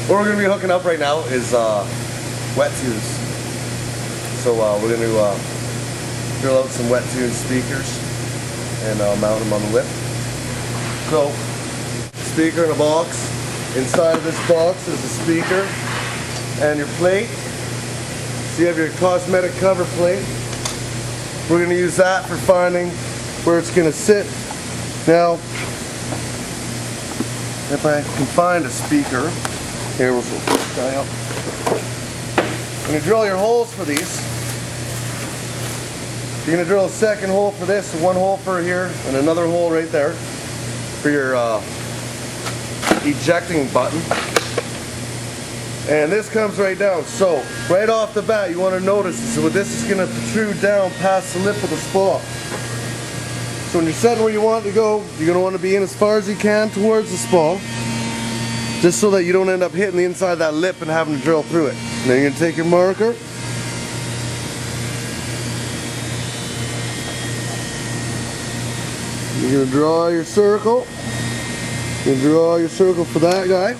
What we're going to be hooking up right now is wet tunes. So we're going to drill out some wet tune speakers and mount them on the lip. So, speaker in a box. Inside of this box is a speaker and your plate. So you have your cosmetic cover plate. We're going to use that for finding where it's going to sit. Now, if I can find a speaker, here we'll put this guy up. You're going to drill your holes for these. You're going to drill a second hole for this, one hole for here, and another hole right there for your ejecting button. And this comes right down. So, right off the bat, you want to notice this is going to protrude down past the lip of the spa. So when you're setting where you want it to go, you're going to want to be in as far as you can towards the spa, just so that you don't end up hitting the inside of that lip and having to drill through it. And then you're going to take your marker, you're going to draw your circle. You're going to draw your circle for that guy.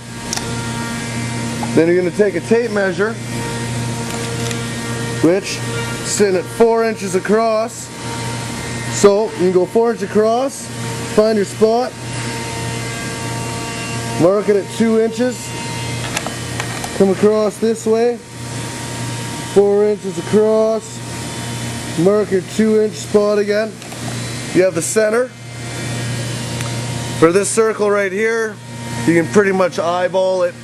Then you're going to take a tape measure, which is sitting at 4 inches across. So you can go 4 inches across, find your spot, mark it at 2 inches, come across this way, 4 inches across, mark your 2-inch spot again. You have the center. For this circle right here, you can pretty much eyeball it.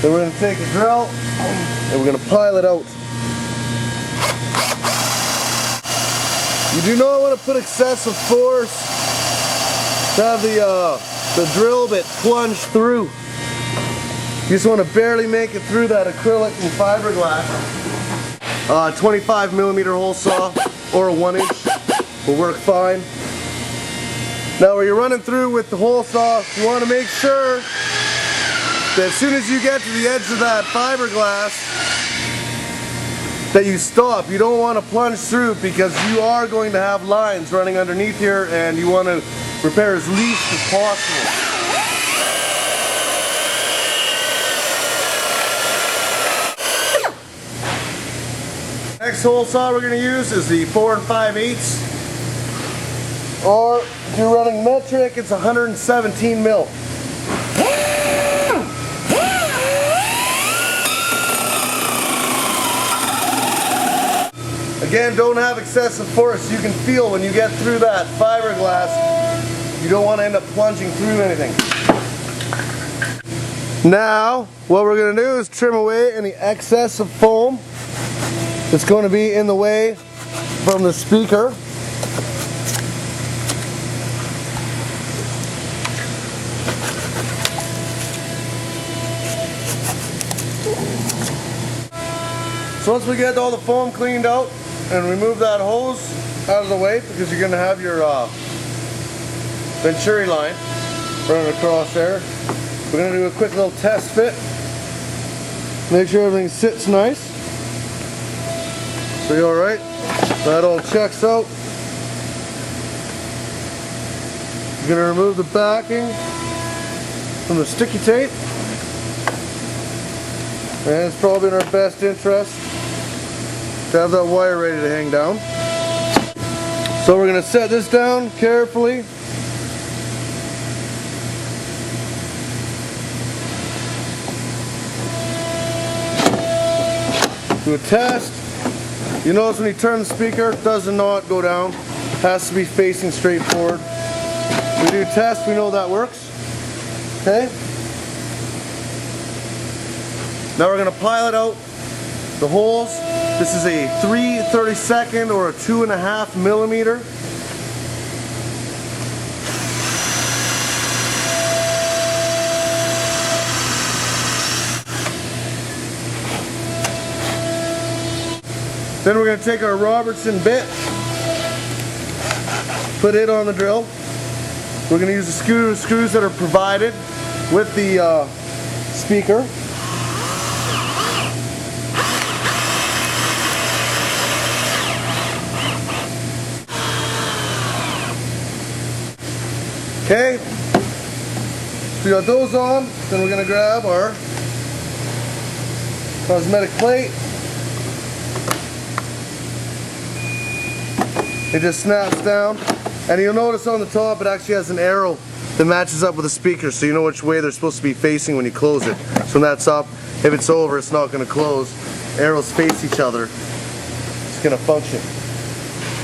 Then we're going to take a drill and we're going to pile it out. You do not want to put excessive force to have the drill bit plunge through. You just want to barely make it through that acrylic and fiberglass. 25mm hole saw or a 1-inch will work fine. Now where you're running through with the hole saw, you want to make sure that as soon as you get to the edge of that fiberglass that you stop. You don't want to plunge through because you are going to have lines running underneath here and you want to repair as least as possible. Next hole saw we're going to use is the 4 5/8, or if you're running metric, it's 117 mil. Again, don't have excessive force. You can feel when you get through that fiberglass, you don't want to end up plunging through anything. Now, what we're going to do is trim away any excess of foam that's going to be in the way from the speaker. So once we get all the foam cleaned out and remove that hose out of the way, because you're going to have your venturi line running across there, we're going to do a quick little test fit. Make sure everything sits nice. So you're alright. That all checks out. You're going to remove the backing from the sticky tape. And it's probably in our best interest to have that wire ready to hang down. So we're going to set this down carefully. Do a test. You notice when you turn the speaker, it does not go down. It has to be facing straight forward. We do a test, we know that works. Okay? Now we're going to pile it out, the holes. This is a 3/32 or a 2.5 millimeter. Then we're going to take our Robertson bit, put it on the drill. We're going to use the screws that are provided with the speaker. Okay, So you got those on, then we're gonna grab our cosmetic plate. It just snaps down, and you'll notice on the top it actually has an arrow that matches up with the speaker, so you know which way they're supposed to be facing when you close it. So when that's up, if it's over, it's not going to close. Arrows face each other. It's going to function.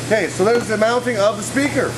Okay, so there's the mounting of the speaker.